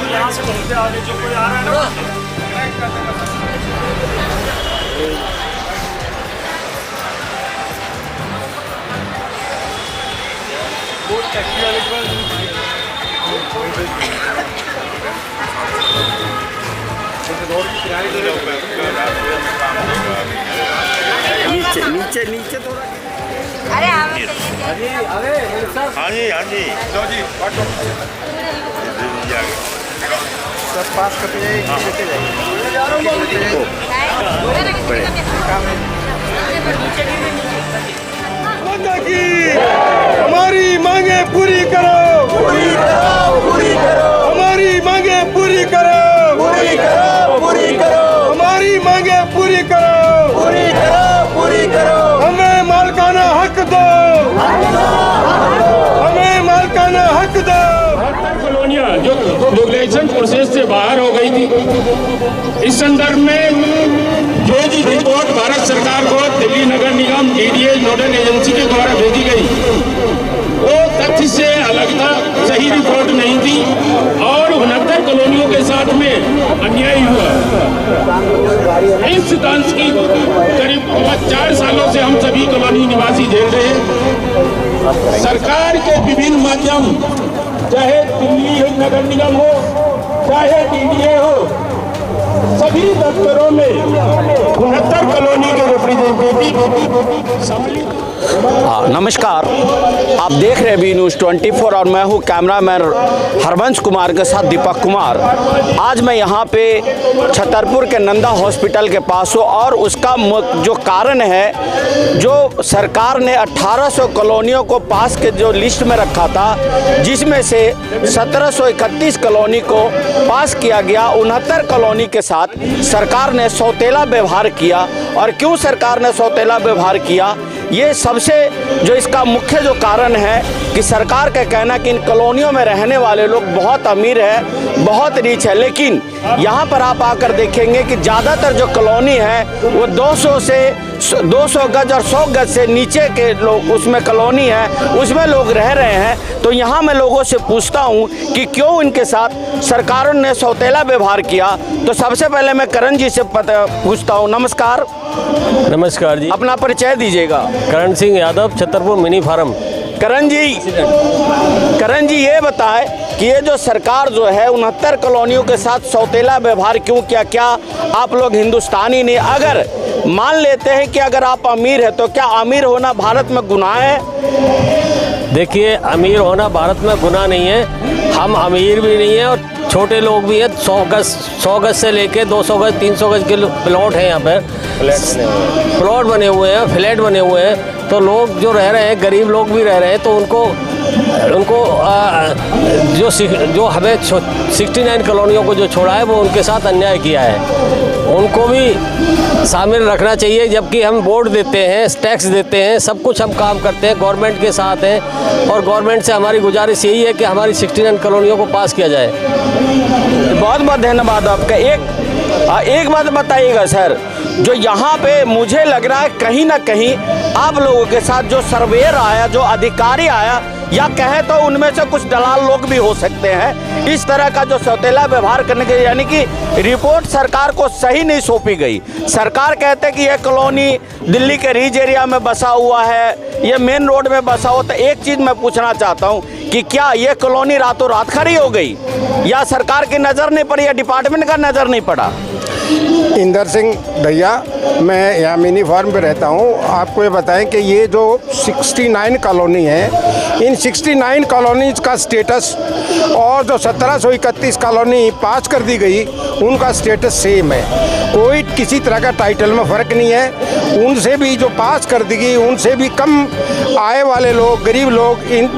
यहाँ से घूमते आगे जो कोई आ रहा है ना वो टैक्सी वाले के नीचे नीचे नीचे थोड़ा। अरे हाँ जी हाँ जी सब पास करते जाइए हमारी मांगे पूरी करो, पूरी करो, पूरी करो। हमारी मांगे पूरी करो, पूरी करो, पूरी करो। हमारी मांगे पूरी करो, पूरी करो, पूरी करो। हमें मालिकाना हक दो, हमें मालिकाना हक दो। कॉलोनियां जो रेगुलेशन प्रोसेस से बाहर हो गई थी, इस संदर्भ में जो रिपोर्ट भारत सरकार को दिल्ली नगर निगम डीडीए नोडल एजेंसी के द्वारा भेजी गई वो तथ्य से अलग था, सही रिपोर्ट नहीं थी और 69 कॉलोनियों के साथ में अन्याय हुआ। इस सिद्धांत की करीब 4 सालों से हम सभी कॉलोनी निवासी झेल रहे हैं। सरकार के विभिन्न माध्यम, चाहे दिल्ली नगर निगम हो चाहे डीडीए हो, सभी दफ्तरों में 69 कॉलोनी के रिप्रेजेंटेटिव सम्मिलित। नमस्कार, आप देख रहे हैं बी न्यूज़ 24 और मैं हूं कैमरामैन हरबंश कुमार के साथ दीपक कुमार। आज मैं यहां पे छतरपुर के नंदा हॉस्पिटल के पास हूं और उसका जो कारण है, जो सरकार ने 1800 कॉलोनियों को पास के जो लिस्ट में रखा था, जिसमें से 1731 कॉलोनी को पास किया गया। 69 कॉलोनी के साथ सरकार ने सौतेला व्यवहार किया। और क्यों सरकार ने सौतेला व्यवहार किया, ये सबसे जो इसका मुख्य जो कारण है कि सरकार का कहना कि इन कॉलोनियों में रहने वाले लोग बहुत अमीर है, बहुत रिच है। लेकिन यहाँ पर आप आकर देखेंगे कि ज़्यादातर जो कॉलोनी है वो 200 गज और 100 गज से नीचे के लोग उसमें कॉलोनी है, उसमें लोग रह रहे हैं। तो यहाँ मैं लोगों से पूछता हूँ कि क्यों इनके साथ सरकारों ने सौतेला व्यवहार किया। तो सबसे पहले मैं करण जी से पूछता हूँ। नमस्कार। नमस्कार जी, अपना परिचय दीजिएगा। Karan Singh Yadav, Chhatarpur mini farm. करण जी ये बताएं कि ये जो सरकार जो है 69 कॉलोनियों के साथ सौतेला व्यवहार क्यों किया? क्या आप लोग हिंदुस्तानी नहीं? अगर मान लेते हैं कि अगर आप अमीर है तो क्या अमीर होना भारत में गुनाह है? देखिए, अमीर होना भारत में गुनाह नहीं है। हम अमीर भी नहीं हैं और छोटे लोग भी हैं। 100 गज से लेके 200 गज 300 गज के प्लॉट हैं, यहाँ पर प्लॉट बने हुए हैं, फ्लैट बने हुए हैं। तो लोग जो रह रहे हैं, गरीब लोग भी रह रहे हैं, तो उनको जो हमें 69 कॉलोनियों को जो छोड़ा है वो उनके साथ अन्याय किया है, उनको भी शामिल रखना चाहिए। जबकि हम वोट देते हैं, टैक्स देते हैं, सब कुछ हम काम करते हैं, गवर्नमेंट के साथ हैं और गवर्नमेंट से हमारी गुजारिश यही है कि हमारी 69 कॉलोनियों को पास किया जाए। बहुत बहुत धन्यवाद आपका। एक बात बताइएगा सर, जो यहाँ पे मुझे लग रहा है कहीं ना कहीं आप लोगों के साथ जो सर्वेयर आया, जो अधिकारी आया, या कहें तो उनमें से कुछ दलाल लोग भी हो सकते हैं, इस तरह का जो सौतेला व्यवहार करने के, यानी कि रिपोर्ट सरकार को सही नहीं सौंपी गई। सरकार कहते कि यह कॉलोनी दिल्ली के रिच एरिया में बसा हुआ है, ये मेन रोड में बसा हुआ। तो एक चीज़ मैं पूछना चाहता हूँ कि क्या ये कॉलोनी रातों रात खड़ी हो गई, या सरकार की नज़र नहीं पड़ी, या डिपार्टमेंट का नज़र नहीं पड़ा? इंदर सिंह दैया, मैं यहाँ मिनी फार्म पे रहता हूँ। आपको ये बताएं कि ये जो 69 कॉलोनी है, इन 69 कॉलोनीज का स्टेटस और जो 1731 कॉलोनी पास कर दी गई उनका स्टेटस सेम है। कोई किसी तरह का टाइटल में फ़र्क नहीं है। उनसे भी जो पास कर दी गई, उनसे भी कम आय वाले लोग, गरीब लोग इन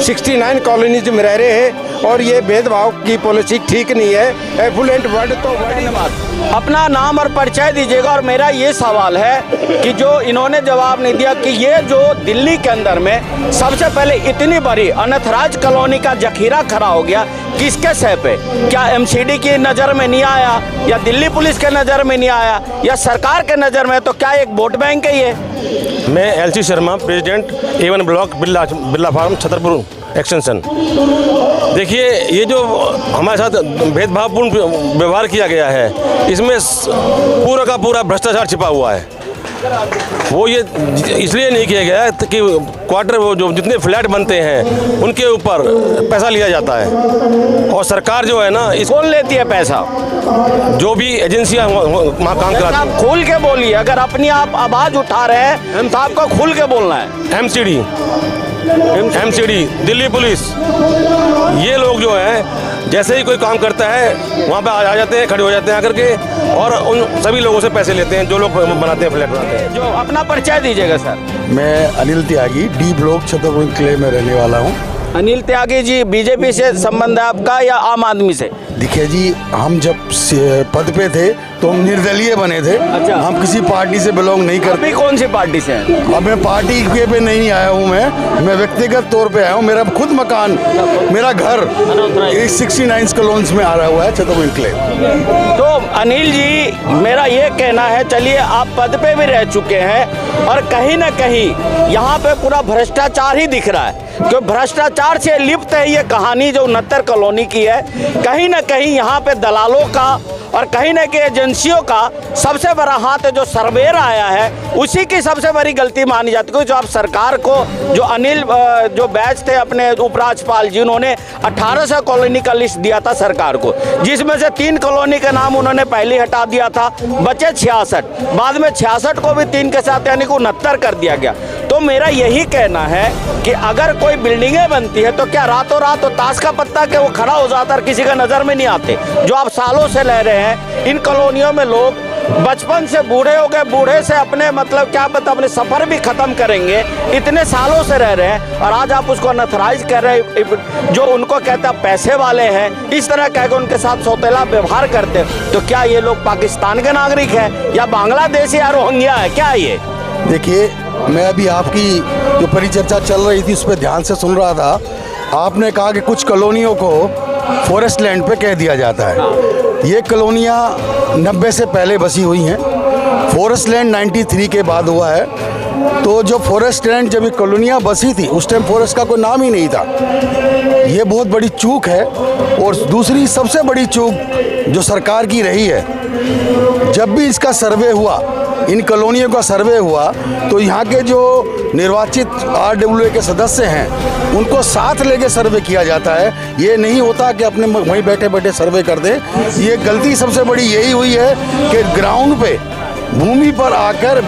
69 कॉलोनीज में रह रहे हैं और ये भेदभाव की पॉलिसी ठीक नहीं है। एफुलेंट वर्ड तो धन्यवाद। अपना नाम और परिचय दीजिएगा। और मेरा ये सवाल है कि जो इन्होंने जवाब नहीं दिया कि ये जो दिल्ली के अंदर में सबसे पहले इतनी बड़ी अनथराइज कॉलोनी का जखीरा खड़ा हो गया, किसके सह पे? क्या एमसीडी की नज़र में नहीं आया, या दिल्ली पुलिस के नज़र में नहीं आया, या सरकार के नज़र में? तो क्या एक वोट बैंक है ये? मैं LC Sharma, president A1 block Birla farm Chhatarpur. Extension. देखिए, ये जो हमारे साथ भेदभावपूर्ण व्यवहार किया गया है, इसमें पूरा का पूरा भ्रष्टाचार छिपा हुआ है। वो ये इसलिए नहीं किया गया है कि क्वार्टर, वो जो जितने फ्लैट बनते हैं उनके ऊपर पैसा लिया जाता है, और सरकार जो है ना, कौन लेती है पैसा? जो भी एजेंसियां वहाँ काम कराती आप खुल के बोलिए, अगर अपनी आप आवाज उठा रहे हैं तो आपको खुल के बोलना है। एमसीडी, दिल्ली पुलिस, ये लोग जो हैं जैसे ही कोई काम करता है वहाँ पे आ जाते हैं, खड़े हो जाते हैं आकर के, और उन सभी लोगों से पैसे लेते हैं जो लोग बनाते हैं, फ्लैट बनाते हैं। जो अपना परिचय दीजिएगा सर। मैं अनिल त्यागी, डी ब्लॉक छतरपुर किले में रहने वाला हूँ। अनिल त्यागी जी, बीजेपी से संबंध है आपका या आम आदमी से? देखिए जी, हम जब पद पे थे तो हम निर्दलीय बने थे। अच्छा। हम किसी पार्टी से बिलोंग नहीं करते। अभी कौन सी पार्टी से हैं? अब मैं पार्टी के पे नहीं आया हूँ, मैं व्यक्तिगत तौर पे आया हूँ। मेरा खुद मकान, मेरा घर 69 कॉलोनीज में आ रहा हुआ है छतरपुर किले। तो अनिल जी, मेरा ये कहना है, चलिए आप पद पे भी रह चुके हैं और कहीं ना कहीं यहाँ पे पूरा भ्रष्टाचार ही दिख रहा है, क्यों भ्रष्टाचार से लिप्त है ये कहानी जो 69 कॉलोनी की है। कहीं ना कहीं यहाँ पे दलालों का और कहीं ना कहीं एजेंसियों का सबसे बड़ा हाथ है। जो सर्वेयर आया है उसी की सबसे बड़ी गलती मानी जाती है। जो आप सरकार को, जो अनिल जो बैच थे अपने उपराज्यपाल जी, उन्होंने 1800 कॉलोनी का लिस्ट दिया था सरकार को, जिसमें से 3 कॉलोनी का नाम उन्होंने पहले हटा दिया था, बचे 66। बाद में 66 को भी 3 के साथ यानी कि 69 कर दिया गया। तो मेरा यही कहना है कि अगर कोई बिल्डिंगें बनती है तो क्या रातों रात तो ताश का पत्ता के वो खड़ा हो जाता है, किसी का नजर में नहीं आते। जो आप सालों से रह रहे हैं इन कॉलोनियों में, लोग बचपन से बूढ़े हो गए, बूढ़े से अपने मतलब क्या पता अपने सफर भी खत्म करेंगे, इतने सालों से रह रहे हैं, और आज आप उसको अनथराइज कर रहे हैं। जो उनको कहता पैसे वाले हैं, इस तरह कह के उनके साथ सौतेला व्यवहार करते, तो क्या ये लोग पाकिस्तान के नागरिक हैं या बांग्लादेश या रोहिंग्या है, क्या ये? देखिए, मैं अभी आपकी जो परिचर्चा चल रही थी उस पर ध्यान से सुन रहा था। आपने कहा कि कुछ कॉलोनियों को फॉरेस्ट लैंड पे कह दिया जाता है। ये कॉलोनियाँ 90 से पहले बसी हुई हैं, फॉरेस्ट लैंड 93 के बाद हुआ है। तो जो फॉरेस्ट लैंड, जब ये कॉलोनियाँ बसी थी उस टाइम फॉरेस्ट का कोई नाम ही नहीं था। ये बहुत बड़ी चूक है। और दूसरी सबसे बड़ी चूक जो सरकार की रही है, जब भी इसका सर्वे हुआ, इन कॉलोनियों का सर्वे हुआ, तो यहाँ के जो निर्वाचित RWA के सदस्य हैं उनको साथ लेके सर्वे किया जाता है। ये नहीं होता कि अपने वहीं बैठे बैठे सर्वे कर दे। ये गलती सबसे बड़ी यही हुई है कि ग्राउंड पे, भूमि पर आकर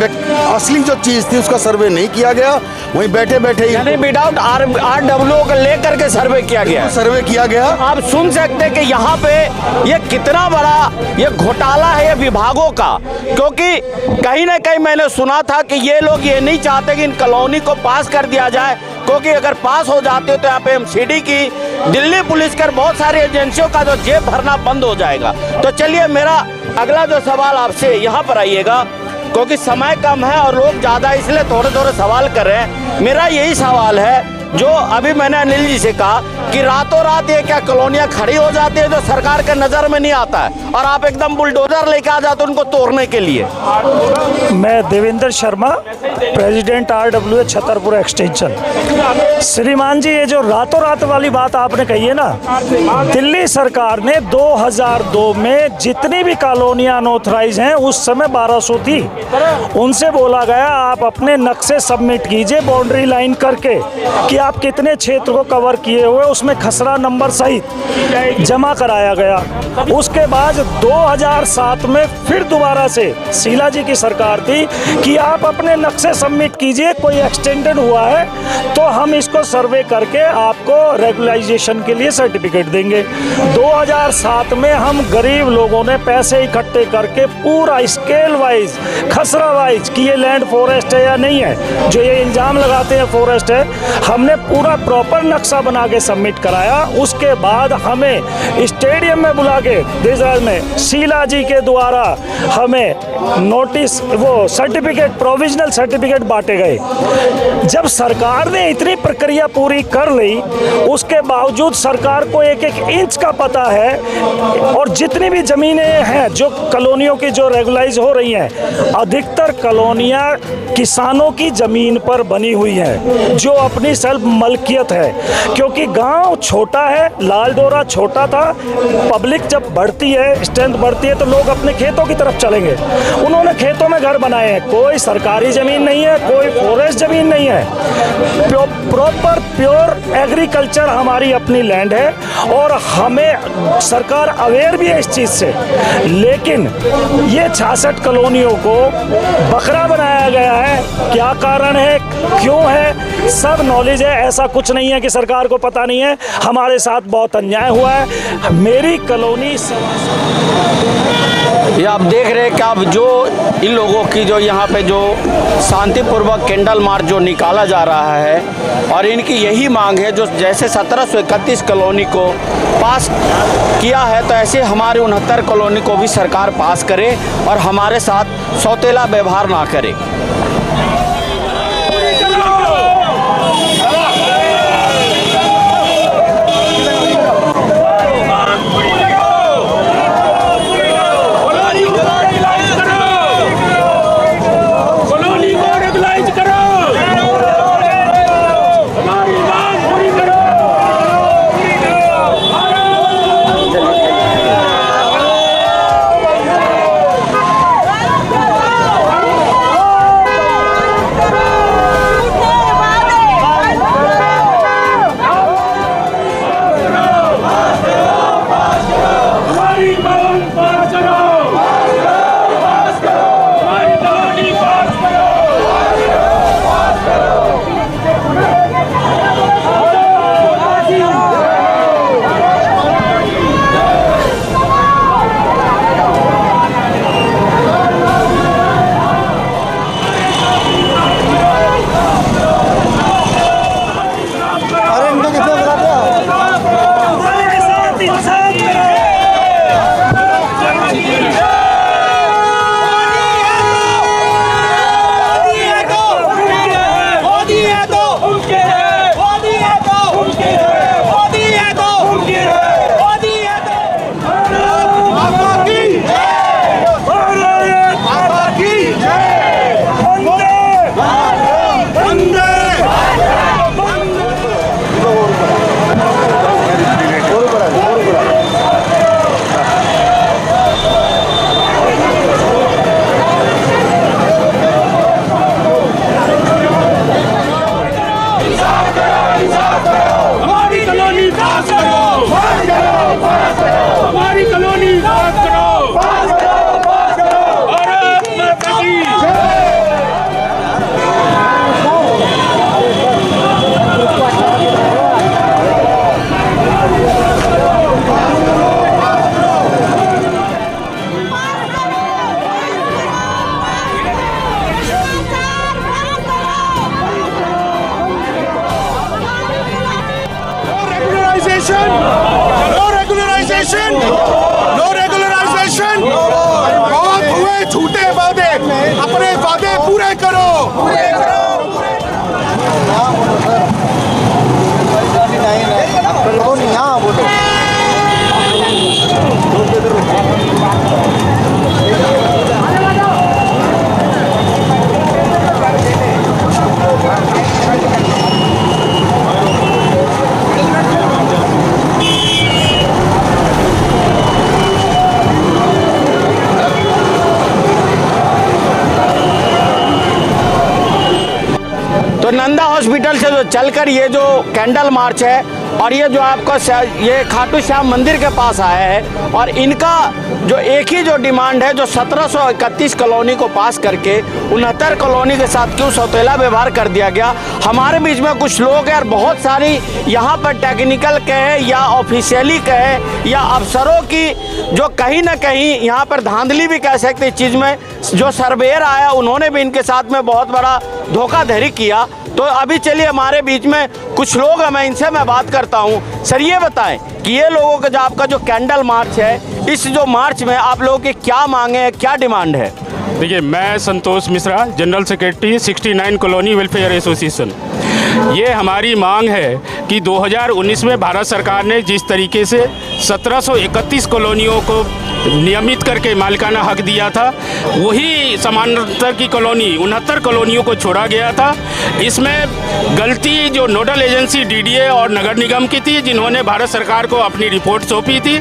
असली जो चीज़ थी उसका सर्वे नहीं किया गया, वहीं बैठे बैठे ही यानी विदाउट RWA को लेकर के सर्वे किया गया। सर्वे किया गया। आप सुन सकते हैं कि यहाँ पे ये कितना बड़ा ये घोटाला है ये विभागों का, क्योंकि कहीं ना कहीं मैंने सुना था कि ये लोग ये नहीं चाहते कि इन कॉलोनी को पास कर दिया जाए, क्योंकि अगर पास हो जाते तो यहाँ पे MCD की, दिल्ली पुलिस कर बहुत सारी एजेंसियों का जो जेब भरना बंद हो जाएगा। तो चलिए, मेरा अगला जो सवाल आपसे, यहाँ पर आइएगा, क्योंकि समय कम है और लोग ज़्यादा इसलिए थोड़े थोड़े सवाल कर रहे हैं। मेरा यही सवाल है, जो अभी मैंने अनिल जी से कहा कि रातों रात ये क्या कॉलोनियाँ खड़ी हो जाती है जो सरकार के नज़र में नहीं आता है, और आप एकदम बुलडोजर लेके आ जाते उनको तोड़ने के लिए? मैं Devendra Sharma, president RWA Chhatarpur extension. श्रीमान जी, ये जो रातों रात वाली बात आपने कही है ना, दिल्ली सरकार ने 2002 में जितनी भी कॉलोनियाँ अनऑथराइज हैं उस समय 1200 थी। उनसे बोला गया आप अपने नक्शे सबमिट कीजिए बाउंड्री लाइन करके कि आप कितने क्षेत्र को कवर किए हुए, उसमें खसरा नंबर सहित जमा कराया गया। उसके बाद 2007 में फिर दोबारा से शीला जी की सरकार थी कि आप अपने नक्शे सबमिट कीजिए, कोई एक्सटेंडेड हुआ है तो हम इसको सर्वे करके आपको रेगुलाइजेशन के लिए सर्टिफिकेट देंगे। 2007 में हम गरीब लोगों ने पैसे इकट्ठे करके पूरा स्केल वाइज, खसरा वाइज कि ये लैंड फॉरेस्ट है या नहीं है, जो ये इल्ज़ाम लगाते हैं फॉरेस्ट है, हमने पूरा प्रॉपर नक्शा बना के सबमिट सबमिट कराया। उसके बाद हमें स्टेडियम में बुला के देशराज में शीला जी के द्वारा हमें नोटिस वो सर्टिफिकेट प्रोविजनल सर्टिफिकेट बांटे गए। जब सरकार ने इतनी प्रक्रिया पूरी कर ली उसके बावजूद सरकार को एक एक इंच का पता है और जितनी भी ज़मीनें हैं जो कॉलोनियों की जो रेगुलाइज हो रही हैं अधिकतर कॉलोनियाँ किसानों की ज़मीन पर बनी हुई हैं जो अपनी सेल्फ मलकियत है। क्योंकि गांव छोटा है, लाल डोरा छोटा था, पब्लिक जब बढ़ती है स्ट्रेंथ बढ़ती है तो लोग अपने खेतों की तरफ चलेंगे। उन्होंने खेतों में घर बनाए हैं, कोई सरकारी ज़मीन नहीं है, कोई फॉरेस्ट ज़मीन नहीं है, प्रॉपर प्योर एग्रीकल्चर हमारी अपनी लैंड है और हमें सरकार अवेयर भी है इस चीज़ से। लेकिन ये 66 कॉलोनियों को बकरा बनाया गया है, क्या कारण है, क्यों है, सब नॉलेज है। ऐसा कुछ नहीं है कि सरकार को पता नहीं है। हमारे साथ बहुत अन्याय हुआ है। मेरी कॉलोनी ये आप देख रहे हैं कि अब जो इन लोगों की जो यहाँ पे जो शांतिपूर्वक कैंडल मार्च जो निकाला जा रहा है और इनकी यही मांग है जो जैसे 1731 कॉलोनी को पास किया है तो ऐसे हमारे 69 कॉलोनी को भी सरकार पास करे और हमारे साथ सौतेला व्यवहार ना करे। No regularisation. बहुत हुए झूठे वादे, अपने वादे पूरे करो। नंदा हॉस्पिटल से जो चलकर ये जो कैंडल मार्च है और ये जो आपका ये खाटू श्याम मंदिर के पास आया है और इनका जो एक ही जो डिमांड है जो 1731 कॉलोनी को पास करके 69 कॉलोनी के साथ क्यों सौतेला व्यवहार कर दिया गया। हमारे बीच में कुछ लोग हैं और बहुत सारी यहाँ पर टेक्निकल कहे या ऑफिशियली कहे या अफसरों की जो कहीं ना कहीं यहाँ पर धांधली भी कह सकते इस चीज़ में। जो सर्वेयर आया उन्होंने भी इनके साथ में बहुत बड़ा धोखाधड़ी किया। तो अभी चलिए हमारे बीच में कुछ लोग हैं, मैं इनसे बात करता हूँ। सर ये बताएं कि ये लोगों का जो आपका जो कैंडल मार्च है, इस जो मार्च में आप लोगों की क्या मांगे हैं, क्या डिमांड है? देखिए, मैं Santosh Mishra, general secretary 69 colony welfare association. ये हमारी मांग है कि 2019 में भारत सरकार ने जिस तरीके से 1731 कॉलोनियों को नियमित करके मालिकाना हक दिया था, वही समानांतर की कॉलोनी 69 कॉलोनियों को छोड़ा गया था। इसमें गलती जो नोडल एजेंसी डीडीए और नगर निगम की थी, जिन्होंने भारत सरकार को अपनी रिपोर्ट सौंपी थी,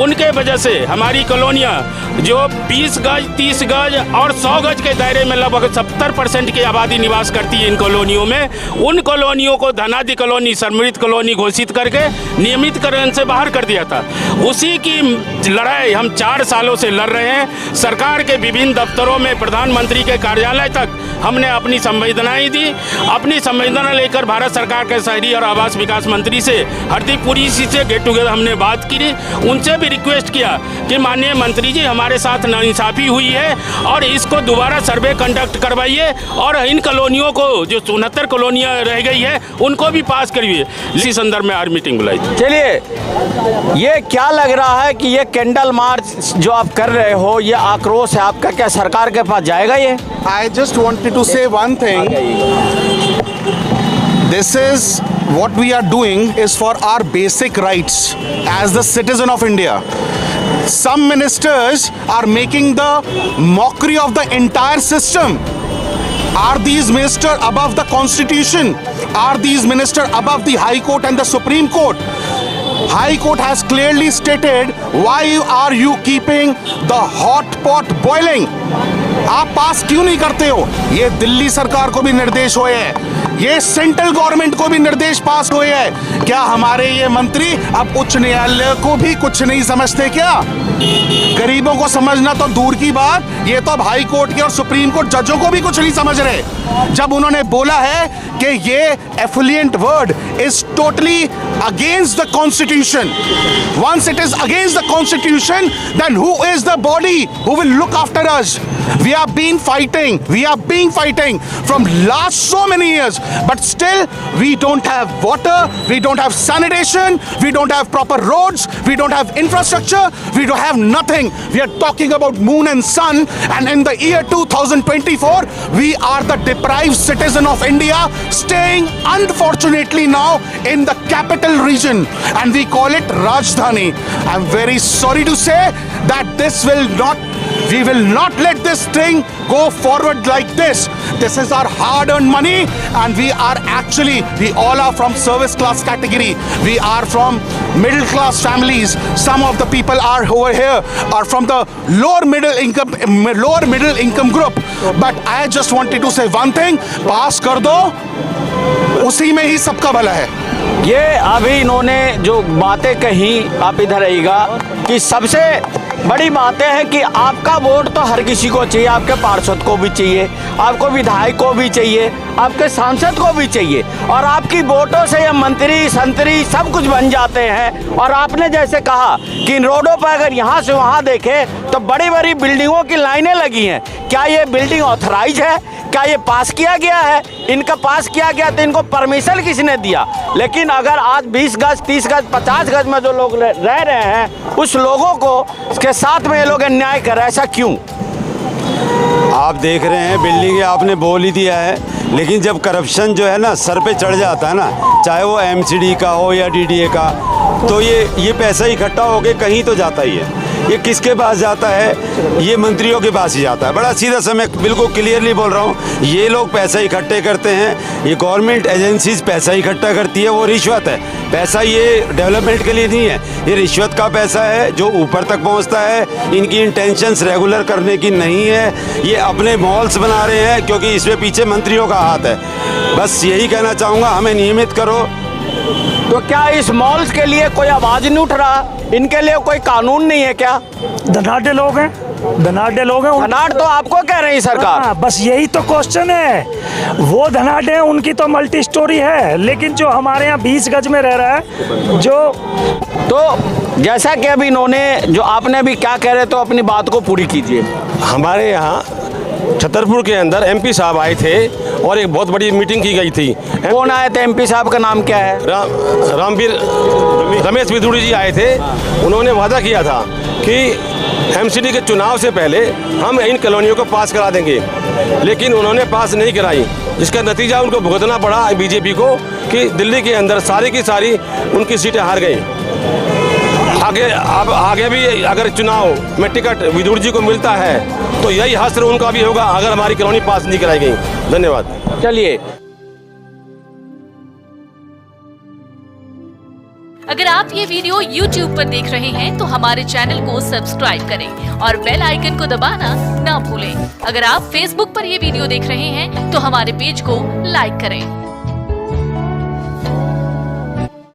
उनके वजह से हमारी कॉलोनियाँ जो 20 गज, 30 गज और 100 गज के दायरे में लगभग 70% की आबादी निवास करती है इन कॉलोनियों में, उन कॉलोनियों को धनादि कॉलोनी, सम्मिलित कॉलोनी घोषित करके नियमितकरण से बाहर कर दिया था। उसी की लड़ाई हम 4 सालों से लड़ रहे हैं। सरकार के विभिन्न दफ्तरों में, प्रधानमंत्री के कार्यालय तक हमने अपनी संवेदनाएं दी। अपनी संवेदना लेकर भारत सरकार के शहरी और आवास विकास मंत्री से, हरदीप पुरी जी से गेट टुगेदर हमने बात की। उनसे भी रिक्वेस्ट किया कि माननीय मंत्री जी, हमारे साथ नाइंसाफ़ी हुई है और इसको दोबारा सर्वे कंडक्ट करवाइए और इन कॉलोनियों को, जो 69 कॉलोनियाँ रह गई है, उनको भी पास करिए। इसी संदर्भ में आज मीटिंग बुलाई थी। चलिए, ये क्या लग रहा है कि ये कैंडल मार्च जो आप कर रहे हो, ये आक्रोश है आपका, क्या सरकार के पास जाएगा ये? I just wanted to say one thing. This is what we are doing is for our basic rights as the citizen of India. Some ministers are making the mockery of the entire system. Are these ministers above the constitution? Are these ministers above the High Court and the Supreme Court? High Court has clearly stated, why are you keeping the hot pot boiling? आप पास क्यों नहीं करते हो? ये दिल्ली सरकार को भी निर्देश हुए हैं, ये सेंट्रल गवर्नमेंट को भी निर्देश पास हुए हैं। क्या हमारे ये मंत्री अब उच्च न्यायालय को भी कुछ नहीं समझते क्या? गरीबों को समझना तो दूर की बात, ये तो अब हाई कोर्ट के और सुप्रीम कोर्ट जजों को भी कुछ नहीं समझ रहे। जब उन्होंने बोला है कि ये affluent word is totally against the constitution, once it is against the constitution, then who is the body who will look after us? We are being fighting from last so many years, but still we don't have water, we don't have sanitation, we don't have proper roads, we don't have infrastructure, we don't have nothing. We are talking about moon and sun, and in the year 2024 we are the deprived citizen of India, staying unfortunately now in the capital region, and we call it Rajdhani. I'm very sorry to say that we will not let this thing go forward like this. This is our hard-earned money, and we all are from service class category. We are from middle class families. Some of the people are over here are from the lower middle income group. But I just wanted to say one thing: pass कर दो, उसी में ही सबका भला है। ये अभी इन्होंने जो बातें कही, आप इधर आइएगा, कि सबसे बड़ी बातें हैं कि आपका वोट तो हर किसी को चाहिए, आपके पार्षद को भी चाहिए, आपको विधायक को भी चाहिए, आपके सांसद को भी चाहिए, और आपकी वोटों से ये मंत्री संतरी सब कुछ बन जाते हैं। और आपने जैसे कहा कि इन रोडों पर अगर यहाँ से वहाँ देखें तो बड़ी बड़ी बिल्डिंगों की लाइनें लगी हैं। क्या ये बिल्डिंग ऑथराइज है? क्या ये पास किया गया है? इनका पास किया गया तो इनको परमिशन किसने दिया? लेकिन अगर आज 20 गज, 30 गज, 50 गज में जो लोग रह रहे हैं, उस लोगों को के साथ में ये लोग अन्याय कर रहे हैं, ऐसा क्यों? आप देख रहे हैं, बिल्डिंग आपने बोल ही दिया है, लेकिन जब करप्शन जो है ना सर पे चढ़ जाता है ना, चाहे वो एमसीडी का हो या डीडीए का, तो ये पैसा इकट्ठा होके कहीं तो जाता ही है। ये किसके पास जाता है? ये मंत्रियों के पास ही जाता है। बड़ा सीधा सा मैं बिल्कुल क्लियरली बोल रहा हूँ, ये लोग पैसा इकट्ठे करते हैं, ये गवर्नमेंट एजेंसीज पैसा इकट्ठा करती है, वो रिश्वत है। पैसा ये डेवलपमेंट के लिए नहीं है, ये रिश्वत का पैसा है जो ऊपर तक पहुँचता है। इनकी इंटेंशंस रेगुलर करने की नहीं है, ये अपने मॉल्स बना रहे हैं क्योंकि इसमें पीछे मंत्रियों का हाथ है। बस यही कहना चाहूँगा, हमें नियमित करो। तो क्या इस मॉल्स के लिए कोई आवाज़ नहीं उठ रहा? इनके लिए कोई कानून नहीं है क्या? धनाढ़ लोग हैं। धनाढ़ तो आपको कह रही सरकार। हाँ, बस यही तो क्वेश्चन है। वो धनाढ़ हैं, उनकी तो मल्टी स्टोरी है, लेकिन जो हमारे यहाँ 20 गज में रह रहा है, जो तो जैसा कि अभी इन्होंने जो आपने अभी क्या कह रहे, तो अपनी बात को पूरी कीजिए। हमारे यहाँ छतरपुर के अंदर एमपी साहब आए थे और एक बहुत बड़ी मीटिंग की गई थी। कौन आए थे? एमपी साहब का नाम क्या है? रामवीर रमेश विदुड़ी जी आए थे। उन्होंने वादा किया था कि एमसीडी के चुनाव से पहले हम इन कॉलोनियों को पास करा देंगे, लेकिन उन्होंने पास नहीं कराई, जिसका नतीजा उनको भुगतना पड़ा बीजेपी को कि दिल्ली के अंदर सारी की सारी उनकी सीटें हार गई। आगे भी अगर चुनाव में टिकट विदुर जी को मिलता है तो यही हश्र उनका भी होगा अगर हमारी कॉलोनी पास नहीं कराई गई। धन्यवाद। चलिए, अगर आप ये वीडियो YouTube पर देख रहे हैं तो हमारे चैनल को सब्सक्राइब करें और बेल आइकन को दबाना ना भूलें। अगर आप Facebook पर ये वीडियो देख रहे हैं तो हमारे पेज को लाइक करें।